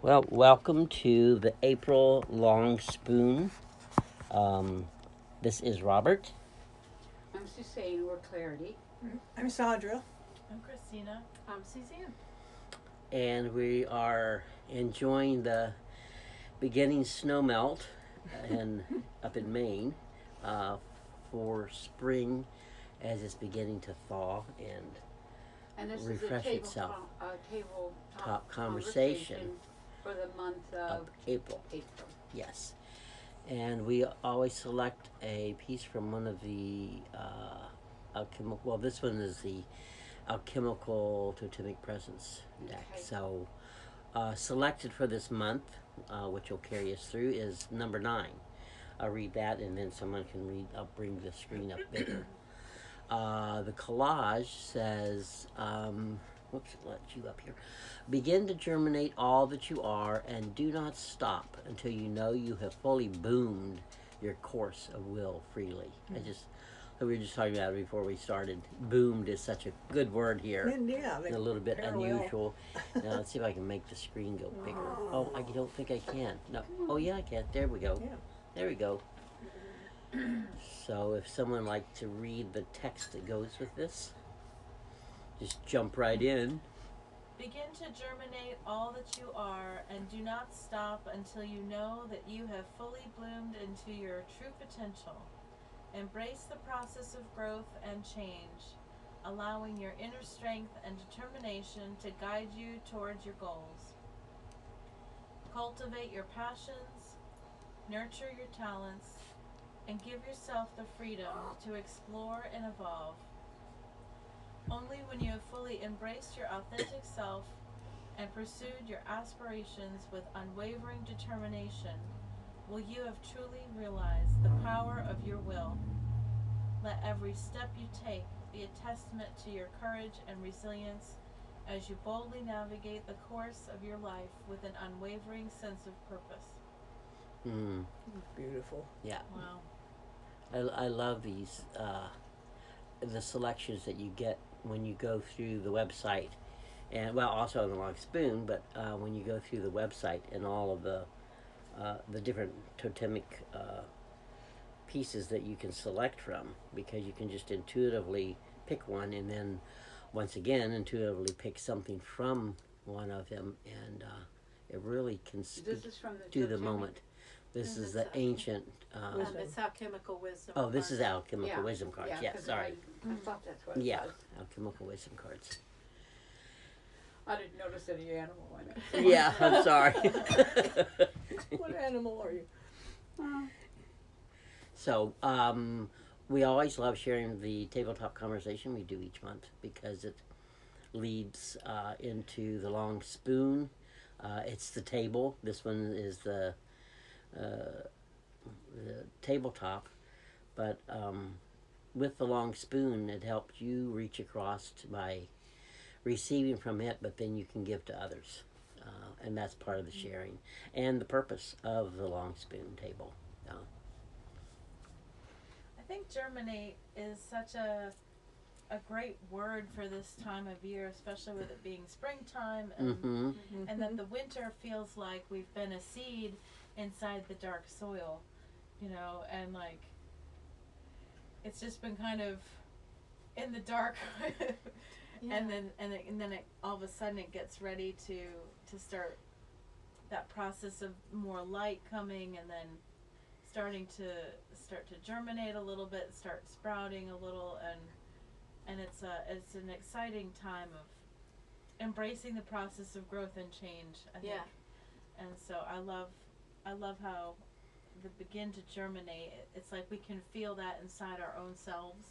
Well, welcome to the April Long Spoon. This is Robert. I'm Suzanne, or Clarity. I'm Sandra. I'm Christina. I'm Suzanne. And we are enjoying the beginning snowmelt up in Maine for spring as it's beginning to thaw and this refresh is a itself. tabletop conversation for the month of April. April. Yes. And we always select a piece from one of the alchemical. Well, this one is the Alchemical Totemic Presence deck. Okay. So, selected for this month, which will carry us through, is number 9. I'll read that, and then someone can read. I'll bring the screen up bigger. The collage says, whoops, let you up here. Begin to germinate all that you are, and do not stop until you know you have fully boomed your course of will freely. We were just talking about it before we started. Boomed is such a good word here. And yeah, A little bit parallel. unusual. Now let's see if I can make the screen go bigger. Oh, I don't think I can. No. Oh yeah, I can. There we go. Yeah. There we go. So if someone liked to read the text that goes with this, just jump right in. Begin to germinate all that you are, and do not stop until you know that you have fully bloomed into your true potential. Embrace the process of growth and change, allowing your inner strength and determination to guide you towards your goals. Cultivate your passions, nurture your talents, and give yourself the freedom to explore and evolve. Only when you have fully embraced your authentic self and pursued your aspirations with unwavering determination will you have truly realized the power of your will. Let every step you take be a testament to your courage and resilience as you boldly navigate the course of your life with an unwavering sense of purpose. Beautiful. Yeah. Wow. I love these, the selections that you get when you go through the website. And, well, also on the Long Spoon, but when you go through the website and all of the different totemic pieces that you can select from, because you can just intuitively pick one and then once again intuitively pick something from one of them, and it really can speak to the moment. This is the ancient It's Alchemical Wisdom. oh, this is Alchemical Wisdom cards. Yeah, sorry. I thought that's what it was. Alchemical Wisdom cards. I didn't notice any animal in it. Yeah, I'm sorry. What animal are you? So, we always love sharing the tabletop conversation we do each month because it leads into the Long Spoon. It's the table. This one is the tabletop, but with the Long Spoon, it helps you reach across by receiving from it, but then you can give to others, and that's part of the sharing and the purpose of the Long Spoon table. I think germinate is such a great word for this time of year, especially with it being springtime, and and that the winter feels like we've been a seed inside the dark soil, and like it's just been kind of in the dark. Yeah. and then it, all of a sudden it gets ready to start that process of more light coming, and then start to germinate a little bit, start sprouting a little, and it's an exciting time of embracing the process of growth and change, I think. And so I love how the begin to germinate, it's like we can feel that inside our own selves,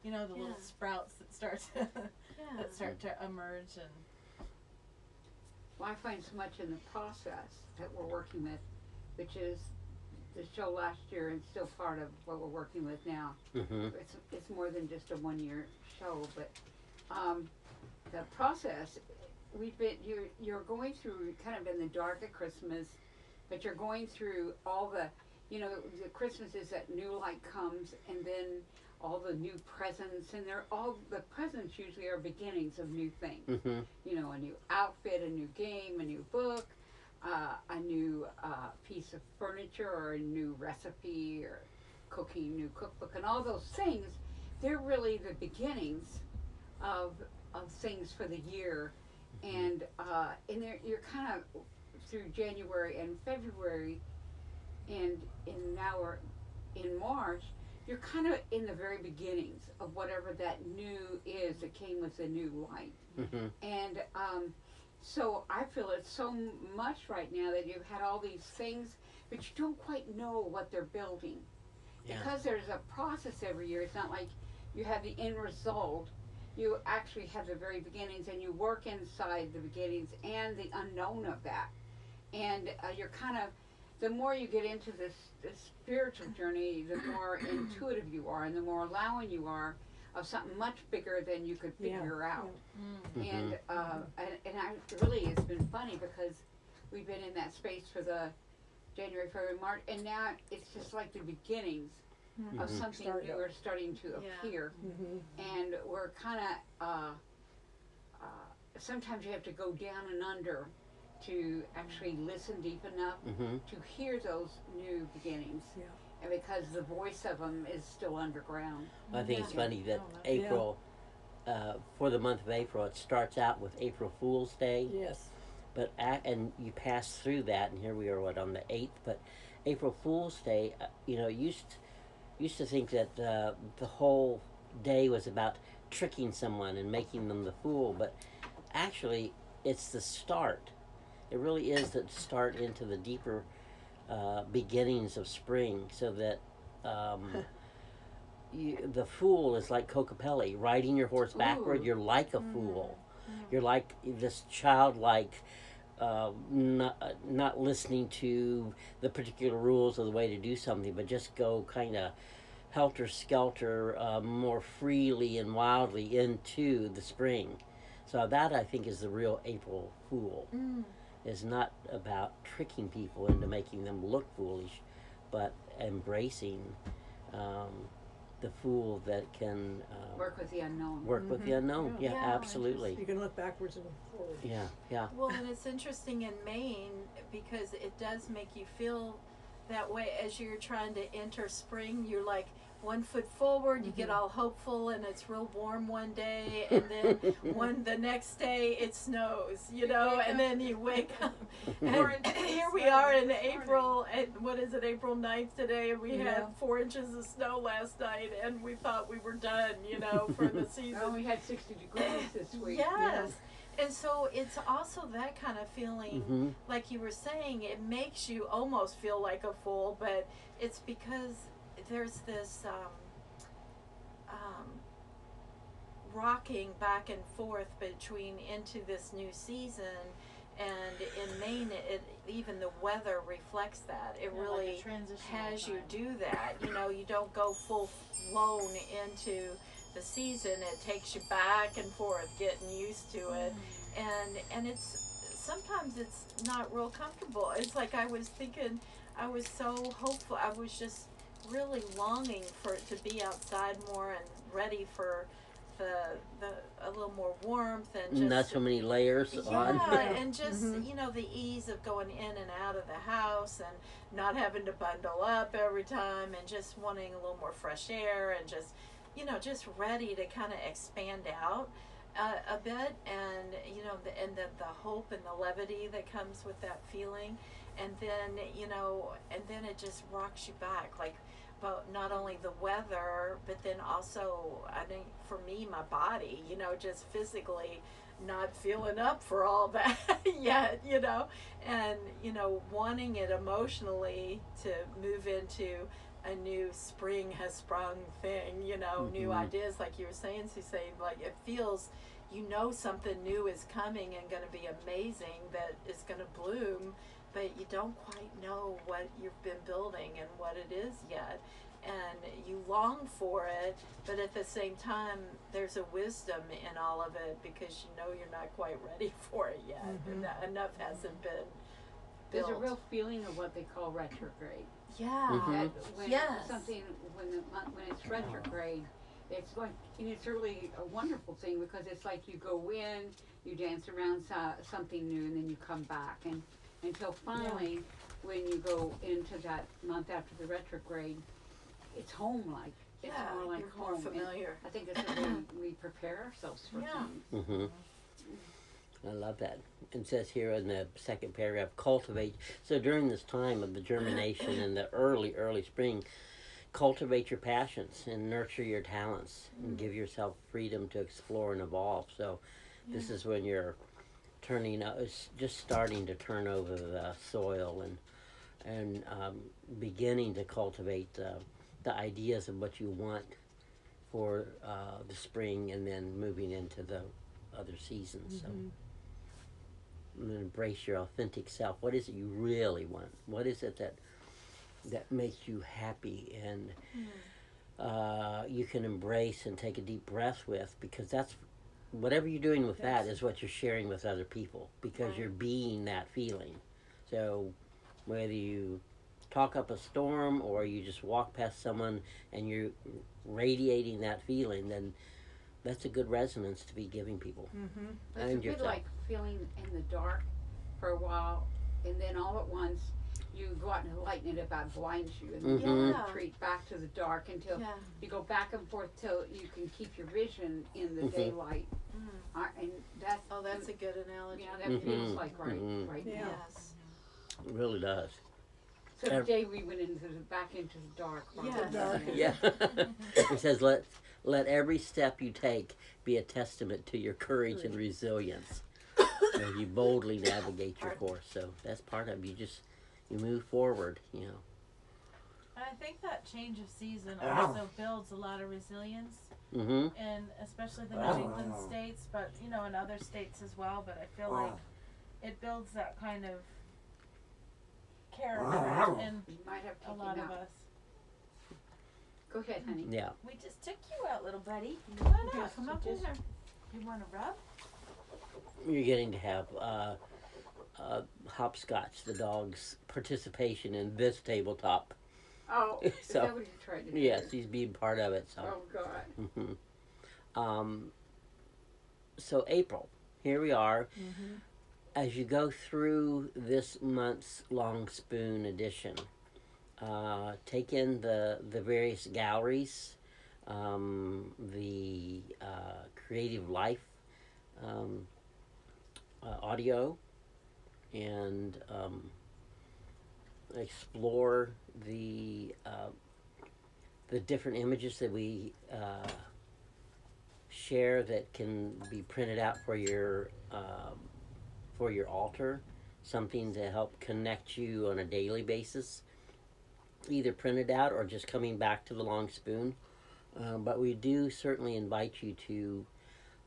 the little sprouts that start to emerge. And Well, I find so much in the process that we're working with, which is the show last year and still part of what we're working with now. It's more than just a 1-year show, but the process you're going through kind of in the dark at Christmas, but you're going through all the the Christmas is that new light comes, and then all the new presents, and the presents usually are beginnings of new things. A new outfit, a new game, a new book, a new piece of furniture or a new recipe or cooking, new cookbook, and all those things. They're really the beginnings of things for the year, and you're kind of through January and February, and now we're in March. You're kind of in the very beginnings of whatever that new is that came with the new light, and so I feel it's so much right now that you've had all these things, but you don't quite know what they're building. Yeah. Because there's a process every year. It's not like you have the end result. You actually have the very beginnings, and you work inside the beginnings and the unknown of that. And you're kind of, the more you get into this spiritual journey, the more intuitive you are, and the more allowing you are of something much bigger than you could figure out. And really, it's been funny because we've been in that space for the January, February, March, and now it's just like the beginnings of something new are starting to appear. And we're kind of, sometimes you have to go down and under to actually listen deep enough to hear those new beginnings. And because the voice of them is still underground. I think it's funny that April, for the month of April, it starts out with April Fool's Day. Yes. But and you pass through that, and here we are, on the 8th. But April Fool's Day, used to think that the whole day was about tricking someone and making them the fool. But actually, it's the start. It really is the start into the deeper beginnings of spring, so that the fool is like Cocopelli, riding your horse backward. You're like a fool. You're like this childlike, not listening to the particular rules of the way to do something, but just go kind of helter-skelter, more freely and wildly into the spring. So that, I think, is the real April Fool. Is not about tricking people into making them look foolish, but embracing the fool that can work with the unknown. Work with the unknown. Yeah, Yeah, absolutely. You can look backwards and forward. Yeah. Well, and it's interesting in Maine because it does make you feel that way as you're trying to enter spring. You're like 1 foot forward, you get all hopeful, and it's real warm one day, and then the next day it snows, and then you wake up. And here we are in April, and what is it, April 9th today, and we had 4 inches of snow last night, and we thought we were done, for the season. Oh, we had 60 degrees this week. Yes. And so it's also that kind of feeling, like you were saying, it makes you almost feel like a fool, but it's because there's this rocking back and forth between into this new season, and in Maine, even the weather reflects that. It really has you do that. You don't go full blown into the season. It takes you back and forth, getting used to it, and sometimes it's not real comfortable. It's like I was thinking, I was so hopeful. I was just really longing for it to be outside more and ready for a little more warmth and just not so many layers on. And just the ease of going in and out of the house and not having to bundle up every time and just wanting a little more fresh air and just just ready to kind of expand out a bit, and the hope and the levity that comes with that feeling, and then it just rocks you back, like, but not only the weather, but then also, I think for me, my body, just physically not feeling up for all that yet, and wanting it emotionally to move into a new spring has sprung thing, new ideas, like you were saying, Suzanne, like it feels, something new is coming and going to be amazing, that is going to bloom, but you don't quite know what you've been building and what it is yet, and you long for it, but at the same time there's a wisdom in all of it, because you're not quite ready for it yet, and enough hasn't been built. There's a real feeling of what they call retrograde. Yeah. When something, when it's retrograde, it's like, and it's really a wonderful thing, because it's like you go in, you dance around something new, and then you come back, and until finally, when you go into that month after the retrograde, it's home-like. It's Yeah, more like you're home. more familiar. And I think it's the way we prepare ourselves for Yeah. things. Mm-hmm. I love that. It says here in the second paragraph, cultivate. So during this time of the germination in the early spring, cultivate your passions and nurture your talents and give yourself freedom to explore and evolve. So this is when you're turning, it's just starting to turn over the soil and beginning to cultivate the ideas of what you want for the spring and then moving into the other seasons. So and embrace your authentic self. What is it you really want? What is it that makes you happy and you can embrace and take a deep breath with, because that's whatever you're doing with that is what you're sharing with other people, because you're being that feeling. So whether you talk up a storm or you just walk past someone and you're radiating that feeling, then that's a good resonance to be giving people. It's a And bit yourself. like feeling in the dark for a while, and then all at once you go out and the light and it about blinds you, and then you Yeah. retreat back to the dark until Yeah. you go back and forth till you can keep your vision in the daylight. And that's Oh, that's a good analogy. yeah, that feels like right now. Yes. It really does. So today we went back into the dark. Yeah. Yeah. It says let every step you take be a testament to your courage and resilience. So you boldly navigate your course. So that's part of you move forward, And I think that change of season also builds a lot of resilience, Mm-hmm. in especially the New England states, but in other states as well. But I feel like it builds that kind of character in You might have to a take lot him of out. us. Go ahead, honey. Yeah. We just took you out, little buddy. Come on out. Come up here. You want to rub? You're getting to have hopscotch, the dog's participation in this tabletop. Oh, is So, that what you tried to do? Yes, he's being part of it. So. Oh God. So April, here we are. As you go through this month's Long Spoon edition, take in the various galleries, the Creative Life audio, and explore the different images that we share that can be printed out for your altar, something to help connect you on a daily basis, either printed out or just coming back to the Long Spoon. But we do certainly invite you to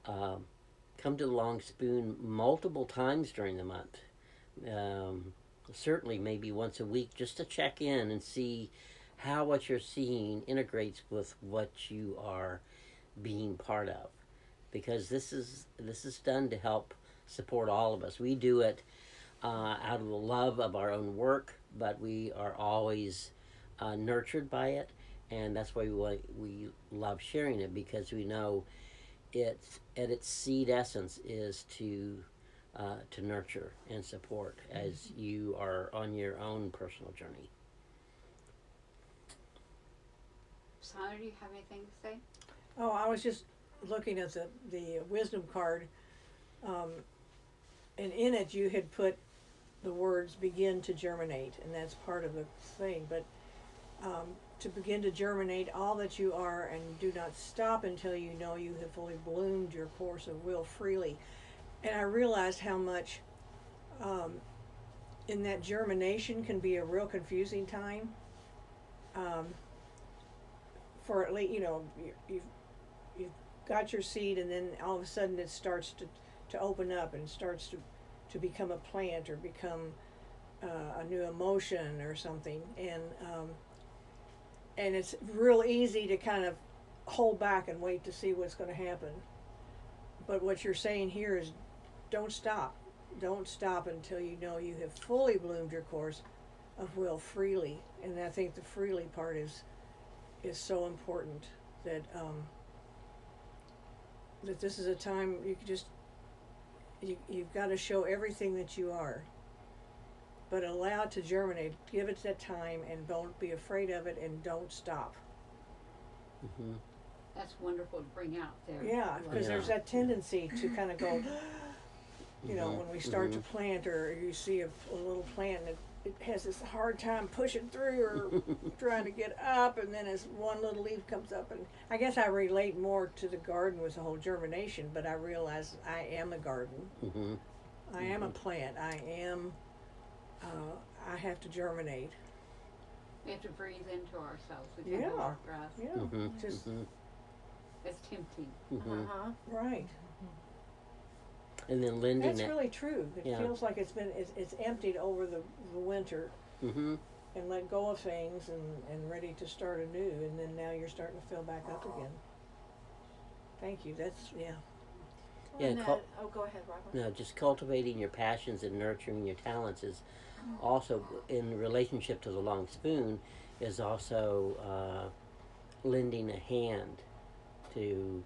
come to the Long Spoon multiple times during the month. Certainly maybe once a week, just to check in and see how what you're seeing integrates with what you are being part of, because this is done to help support all of us. We do it out of the love of our own work, but we are always nurtured by it, and that's why we love sharing it, because we know it's at its seed essence is to nurture and support as you are on your own personal journey. Sandra, do you have anything to say? Oh, I was just looking at the wisdom card, and in it you had put the words "begin to germinate," and that's part of the thing. But to begin to germinate all that you are, and do not stop until you know you have fully bloomed your course of will freely. And I realized how much in that germination can be a real confusing time. For at least, you've got your seed, and then all of a sudden it starts to open up and starts to become a plant or become a new emotion or something, and it's real easy to kind of hold back and wait to see what's going to happen. But what you're saying here is don't stop until you know you have fully bloomed your course of will freely. And I think the freely part is so important, that that this is a time you've got to show everything that you are, but allow it to germinate. Give it that time, and don't be afraid of it, and don't stop. Mm-hmm. That's wonderful to bring out there. Yeah, because Yeah. there's that tendency to kind of go, you know, when we start to plant, or you see a little plant and it has this hard time pushing through or trying to get up, and then as one little leaf comes up, and I guess I relate more to the garden with the whole germination, but I realize I am a garden. Mm-hmm. I am a plant. I am, I have to germinate. We have to breathe into ourselves. We can't Yeah. hold our breath. Yeah, Mm-hmm. just, Mm-hmm. It's tempting. Mm-hmm. Uh-huh. right. And then lending That's it. really true. It Yeah. feels like it's emptied over the winter Mm-hmm. and let go of things and ready to start anew, and then now you're starting to fill back up again. Thank you. That's, yeah. Yeah, And go ahead, Robert. No, just cultivating your passions and nurturing your talents is also, in relationship to the long spoon, is also lending a hand to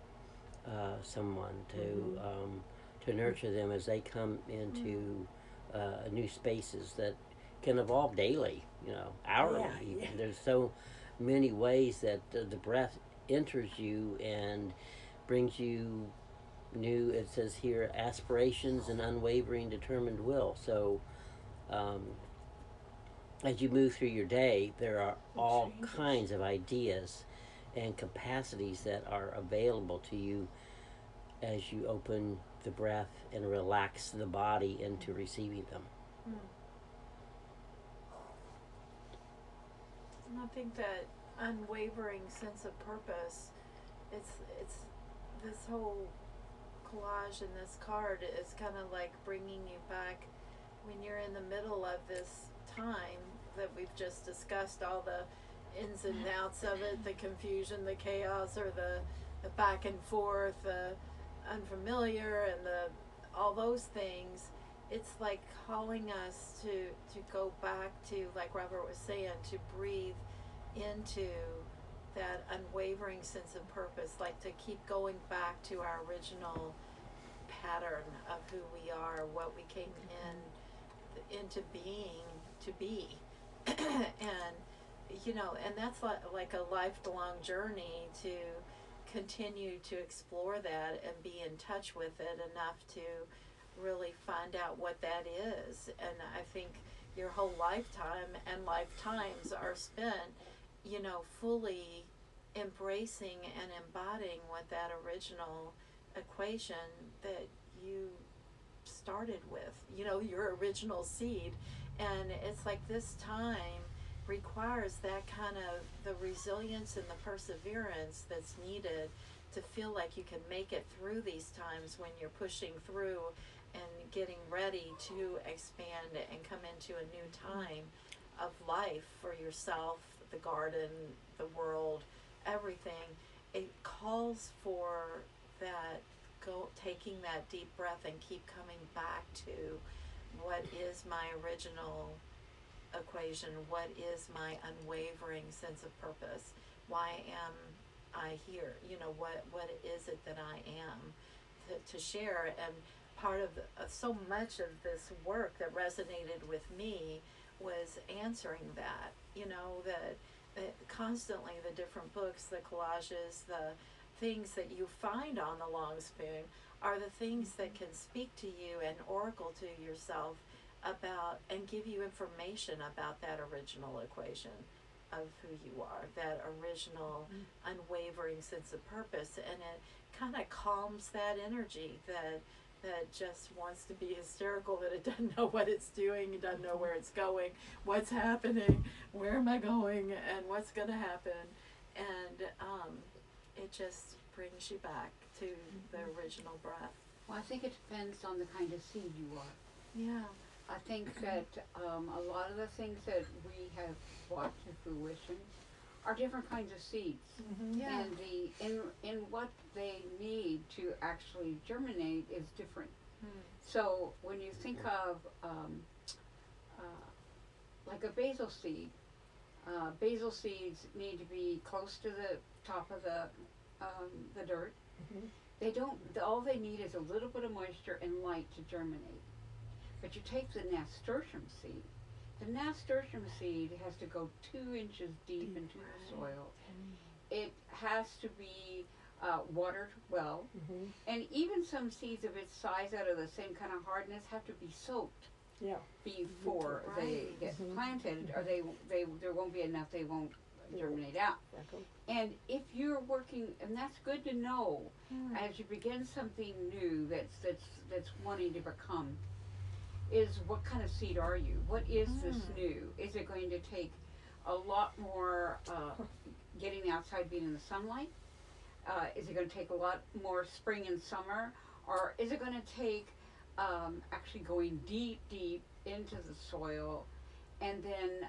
someone to nurture them as they come into new spaces that can evolve daily, hourly. Yeah, yeah. There's so many ways that the breath enters you and brings you new, it says here, aspirations and unwavering determined will. So as you move through your day, there are all changes. kinds of ideas and capacities that are available to you as you open the breath and relax the body into receiving them. And I think that unwavering sense of purpose, it's this whole collage in this card is kind of like bringing you back when you're in the middle of this time that we've just discussed, all the ins and outs of it, the confusion, the chaos, or the back and forth, the unfamiliar, and all those things. It's like calling us to go back to, like Robert was saying, to breathe into that unwavering sense of purpose, like to keep going back to our original pattern of who we are, what we came into being to be. And and that's like a lifelong journey to continue to explore that and be in touch with it enough to really find out what that is. And I think your whole lifetime and lifetimes are spent, fully embracing and embodying what that original equation that you started with, your original seed. And it's like this time requires that kind of the resilience and the perseverance that's needed to feel like you can make it through these times when you're pushing through and getting ready to expand and come into a new time of life for yourself, the garden, the world, everything. It calls for that, taking that deep breath and keep coming back to what is my original equation, what is my unwavering sense of purpose, why am I here, what is it that I am to share. And part of so much of this work that resonated with me was answering that, that constantly the different books, the collages, the things that you find on the long spoon are the things that can speak to you and oracle to yourself about and give you information about that original equation of who you are, that original unwavering sense of purpose. And it kind of calms that energy that just wants to be hysterical, that it doesn't know what it's doing, it doesn't know where it's going, what's happening, where am I going, and what's going to happen. And it just brings you back to the original breath. Well, I think it depends on the kind of seed you are. Yeah. I think that a lot of the things that we have brought to fruition are different kinds of seeds, Yeah. and in what they need to actually germinate is different. So when you think of like a basil seeds need to be close to the top of the dirt. They don't. All they need is a little bit of moisture and light to germinate. But you take the nasturtium seed, The nasturtium seed has to go 2 inches deep into the soil. It has to be watered well, Mm-hmm. and even some seeds of its size that are the same kind of hardness have to be soaked Yeah. before they get Mhm. planted, or they there won't be enough. They won't germinate out. Freckle. And if you're working, and that's good to know as you begin something new that's wanting to become, is what kind of seed are you? What is this new? Is it going to take a lot more getting outside, being in the sunlight? Is it going to take a lot more spring and summer? Or is it going to take actually going deep, deep into the soil, and then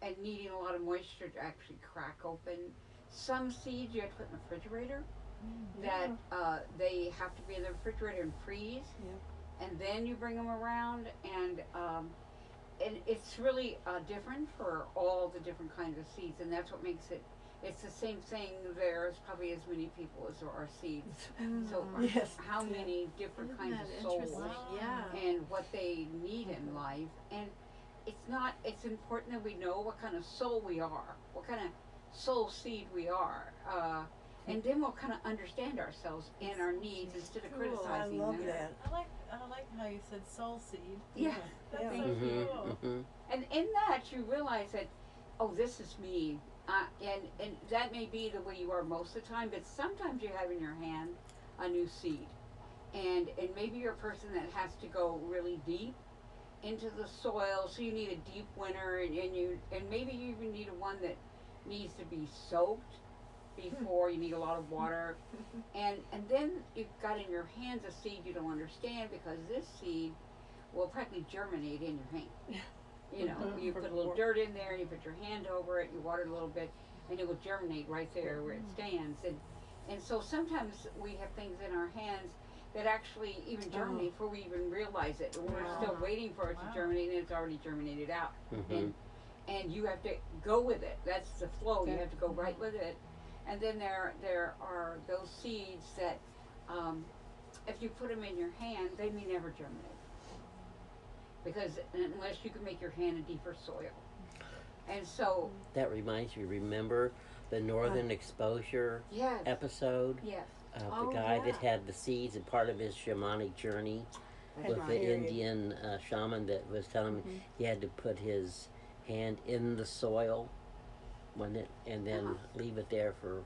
and needing a lot of moisture to actually crack open? Some seeds you have to put in the refrigerator. That they have to be in the refrigerator and freeze, and then you bring them around, and it's really different for all the different kinds of seeds, and that's what makes it. It's the same thing. There's probably as many people as there are seeds. So Yes. how many different Isn't kinds that of souls interesting? Yeah. and what they need in life, and it's important that we know what kind of soul we are, what kind of soul seed we are, and then we'll kind of understand ourselves and our needs instead of Cool. criticizing I love them. that. I like how you said soul seed. Yeah. That's Yeah. so cool. Mm-hmm. And in that, you realize that, oh, this is me. And that may be the way you are most of the time, but sometimes you have in your hand a new seed. And maybe you're a person that has to go really deep into the soil, so you need a deep winter, and maybe you even need one that needs to be soaked before you need a lot of water. And then you've got in your hands a seed you don't understand, because this seed will practically germinate in your hand. You know, you put a little dirt in there, you put your hand over it, you water it a little bit, and it will germinate right there where it stands. And so sometimes we have things in our hands that actually even germinate before we even realize it. We're still waiting for it to germinate, and it's already germinated out. Mm-hmm. And you have to go with it. That's the flow. You have to go right with it. And then there are those seeds that, if you put them in your hand, they may never germinate, because unless you can make your hand a deeper soil. And so That reminds me. Remember the Northern Exposure yes, episode yes, of Oh, the guy that yeah. had the seeds and part of his shamanic journey that's with right. the Indian shaman that was telling me he had to put his hand in the soil when it, and then leave it there for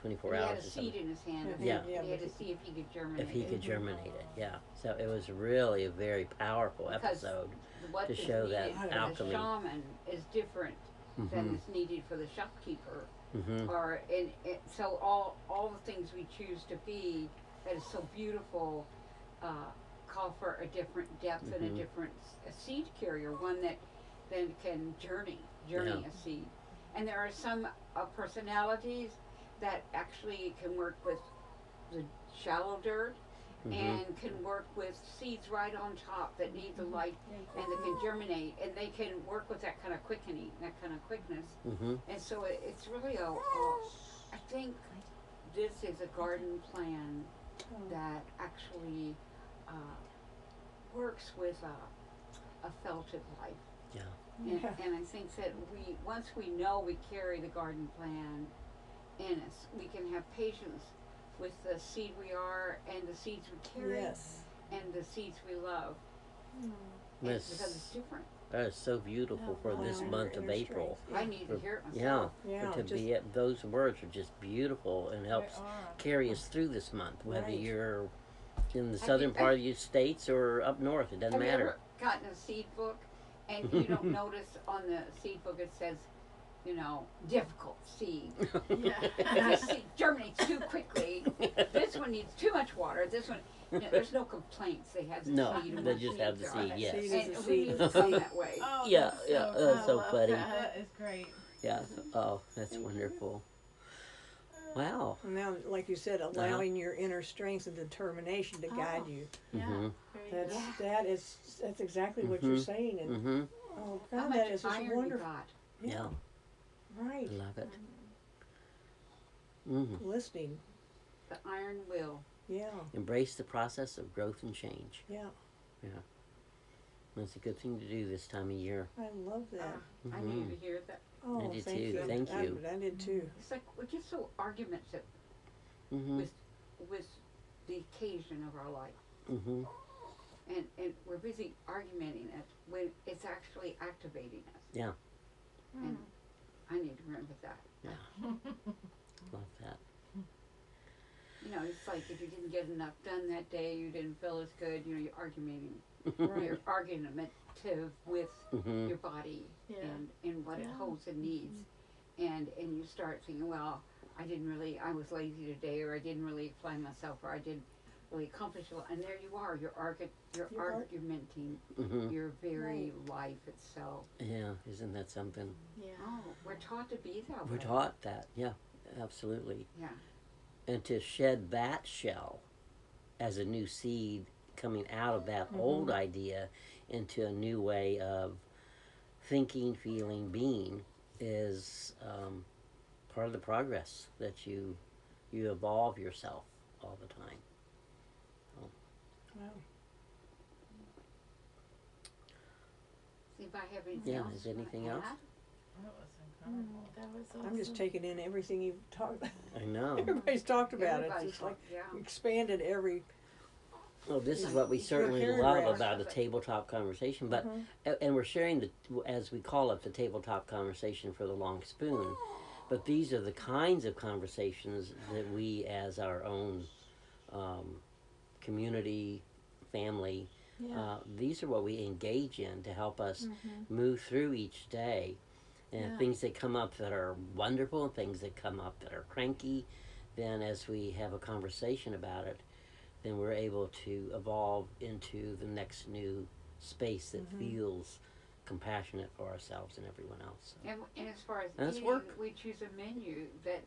24 He hours had a or seed something. in his hand. Yeah. And he had to see if he could germinate. If he could germinate it, yeah. So it was really a very powerful Because episode. what to is show that needed for alchemy. the shaman is different than is needed for the shopkeeper. Mm-hmm. Or so all the things we choose to be that is so beautiful call for a different depth and a different seed carrier, one that then can journey Yeah. a seed. And there are some personalities that actually can work with the shallow dirt and can work with seeds right on top that need the light and that can germinate, and they can work with that kind of quickening, that kind of quickness. Mm-hmm. And so it's really I think this is a garden plan that actually works with a felted life. Yeah. And I think that once we know we carry the garden plan in us, we can have patience with the seed we are and the seeds we carry and the seeds we love. Yes. Because it's different. That is so beautiful for this wow. month of Inner April. strength. I need to hear it Yeah, myself. Yeah, to just- be those words are just beautiful and helps carry us through this month, whether Right. you're in the southern think part of the states or up north. It doesn't Have you matter. ever gotten a seed book and you don't notice on the seed book it says, difficult seed. This seed germinates too quickly. This one needs too much water. This one, there's no complaints. They have the No, seed. and they what just have the seeds are. seed, yes. Seed is And a we seed. need to come that way. Oh, Yeah, that's yeah, so that's so love funny. that. That is great. Yeah. Oh, that's wonderful. Wow. Now, like you said, allowing your inner strength and determination to guide you. Mm-hmm. Very good. That's exactly what you're saying. And Mm-hmm. oh How God, much that is just iron you wonderful. got? Yeah. Right. Love it. Mm-hmm. Listening. The iron will. Yeah. Embrace the process of growth and change. Yeah. It's a good thing to do this time of year. I love that. I needed to hear that. Oh, I did thank too. you. Thank you. I did too. It's like we're just so argumentative Mm-hmm. with the occasion of our life, Mm-hmm. and we're busy arguing it when it's actually activating us. Yeah. And I need to remember that. Love that. You know, it's like if you didn't get enough done that day, you didn't feel as good. You know, you're arguing. You're argumentative with Mm-hmm. your body Yeah. and what it holds and needs, and you start thinking, well, I was lazy today, or I didn't really apply myself, or I didn't really accomplish a lot. And there you are, you're argumenting Mm-hmm. your very life itself. Yeah, isn't that something? Yeah. Oh, we're taught to be that We're way. taught that. Yeah, absolutely. Yeah. And to shed that shell as a new seed coming out of that old idea into a new way of thinking, feeling, being is part of the progress that you evolve yourself all the time. Wow. See if I have anything Yeah, else. is you wanna anything else? add? That was incredible. That was awesome. I'm just taking in everything you've talked about. I know. Everybody's talked about it. Everybody's It's just like yeah. expanded every. Well, this is what we certainly paragraph. love about a tabletop conversation, but and we're sharing the, as we call it, the tabletop conversation for the long spoon. But these are the kinds of conversations that we, as our own community, family, these are what we engage in to help us move through each day. And things that come up that are wonderful, and things that come up that are cranky, then as we have a conversation about it, then we're able to evolve into the next new space that feels compassionate for ourselves and everyone else. So. And as far as And it's eating, work. we choose a menu that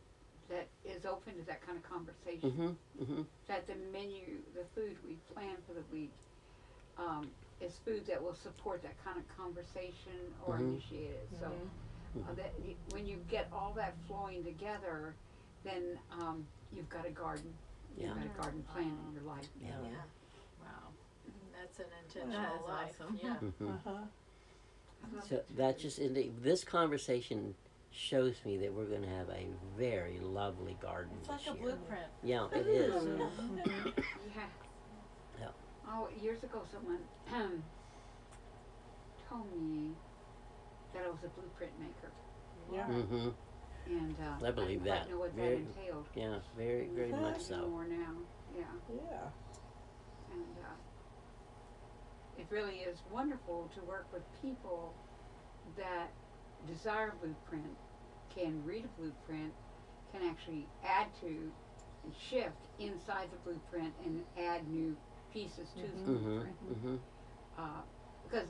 is open to that kind of conversation. Mm-hmm. Mm-hmm. That the menu, the food we plan for the week, is food that will support that kind of conversation or initiate it. So when you get all that flowing together, then you've got a garden. You've got a garden plan in your life. Yeah. Wow. That's an intentional is life. awesome. Yeah. Mm-hmm. So that just this conversation shows me that we're going to have a very lovely garden It's this like a year. blueprint. Yeah, it is. Yeah. Yeah. Oh, years ago, someone told me that I was a blueprint maker, Yeah. Mm-hmm. and I believe didn't that. quite know what Very- that entailed. Yeah, very, very much so. More now, yeah, Yeah. and it really is wonderful to work with people that desire blueprint, can read a blueprint, can actually add to and shift inside the blueprint and add new pieces to the Mm-hmm. blueprint. Mm-hmm. Because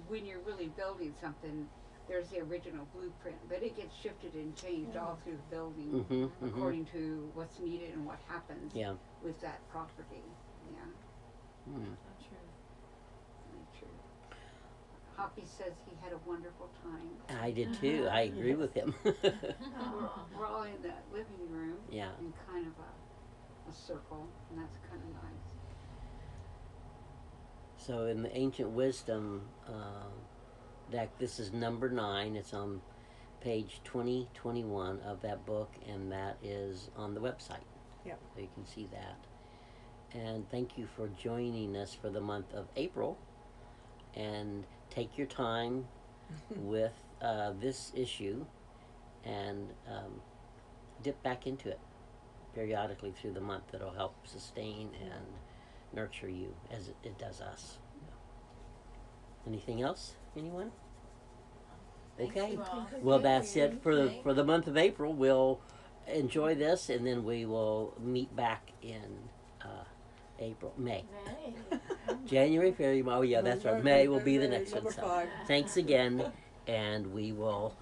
when you're really building something, there's the original blueprint, but it gets shifted and changed all through the building Mm-hmm. Mm-hmm. according to what's needed and what happens Yeah. with that property. Yeah, Mm. So true. really true. Hoppy says he had a wonderful time. I did too. I agree with him. We're all in the living room Yeah. in kind of a circle, and that's kind of nice. So in the ancient wisdom deck, this is number 9. It's on page 2021 of that book, and that is on the website. Yep. So you can see that. And thank you for joining us for the month of April. And take your time with this issue and dip back into it periodically through the month. That'll help sustain and nurture you as it does us. Anything else? Anyone? Thank Okay. you all. Well, that's it for Thank- the month of April. We'll enjoy this, and then we will meet back in May. January, February. Oh yeah, that's right. May will be the next one. Number So 5. thanks again, and we will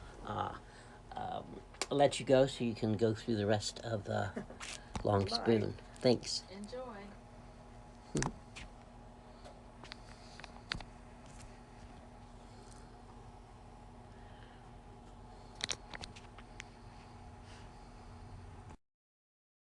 let you go so you can go through the rest of the long Bye. spoon. Thanks. Enjoy.